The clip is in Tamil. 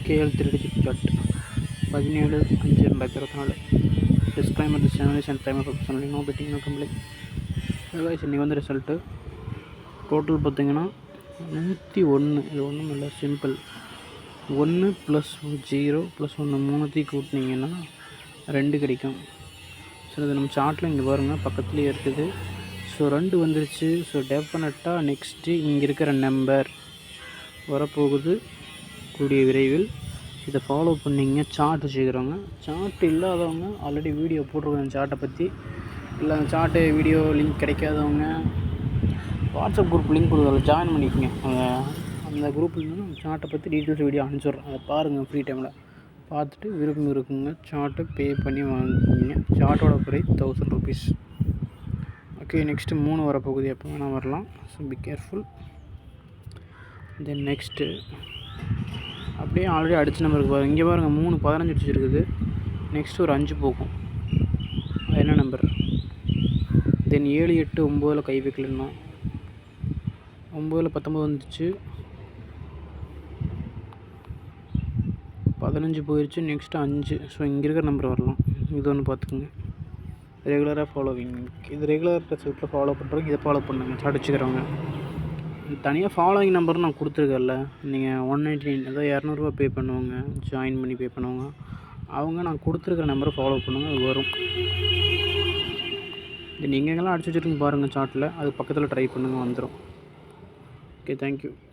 KL 3 digit chart 17/5/2024. Disclaimer: this channel is and time of only, no betting, no gambling. guys, இன்றைக்கி வந்து ரிசல்ட்டு டோட்டல் பார்த்திங்கன்னா 101. இது ஒன்றும் இல்லை, சிம்பிள். 1 + 0 + 1 மூணுத்தையும் கூட்டினீங்கன்னா 2 கிடைக்கும். ஸோ இது நம்ம சார்ட்டில் இங்கே பாருங்கள், பக்கத்துலேயே இருக்குது. ஸோ 2 வந்துருச்சு. ஸோ டெஃபினட்டாக நெக்ஸ்ட்டு இங்கே இருக்கிற நம்பர் வரப்போகுது கூடிய விரைவில். இதை ஃபாலோ பண்ணிங்க. சார்ட் வச்சுக்கிறவங்க, சார்ட் இல்லாதவங்க ஆல்ரெடி வீடியோ போட்டிருக்கோம் சார்ட்டை பற்றி. இல்லை அந்த சார்ட்டு வீடியோ லிங்க் கிடைக்காதவங்க வாட்ஸ்அப் குரூப் லிங்க் கொடுக்குறதுல ஜாயின் பண்ணிக்கோங்க. அந்த குரூப்பில் நம்ம சார்ட்டை பற்றி டீட்டெயில்ஸ் வீடியோ அனுப்பிச்சிட்றோம். அதை பாருங்கள் ஃப்ரீ டைமில். பார்த்துட்டு விருப்பம் இருக்குங்க சார்ட்டை பே பண்ணி வாங்கிக்கிங்க. சார்ட்டோட ப்ரைஸ் 1000 rupees. ஓகே, நெக்ஸ்ட்டு 3 வரப்போகுது. எப்போ வேணால் வரலாம். So be careful. Then next அப்படியே ஆல்ரெடி அடித்த நம்பருக்கு பாருங்கள். இங்கே பாருங்கள் 3 15 அடிச்சிருக்குது. நெக்ஸ்ட்டு ஒரு 5 போகும். அது என்ன நம்பர்? தென் 7 8 9 கை வைக்கலன்னா 9 19 வந்துச்சு. 15 போயிடுச்சு. நெக்ஸ்ட்டு 5. ஸோ இங்கே இருக்கிற நம்பர் வரலாம். இது ஒன்று பார்த்துக்குங்க. ரெகுலராக ஃபாலோவிங். இது ரெகுலர் ரிசல்ட்டில் ஃபாலோ பண்ணுறவங்க இதை ஃபாலோ பண்ணுங்கள். சார்ட் வச்சுக்கிறவங்க. தனியாக ஃபாலோவிங் நம்பர் நான் கொடுத்துருக்கேன்ல, நீங்கள் 199 அதாவது 200 பே பண்ணுவாங்க, ஜாயின் பண்ணி பே பண்ணுவாங்க. அவங்க நான் கொடுத்துருக்குற நம்பரை ஃபாலோ பண்ணுங்கள், அது வரும். இது நீங்கள் எங்கெல்லாம் அடிச்சு வச்சுருக்கீங்க பாருங்கள் சார்ட்டில். அது பக்கத்தில் ட்ரை பண்ணுங்கள், வந்துடும். Okay, thank you.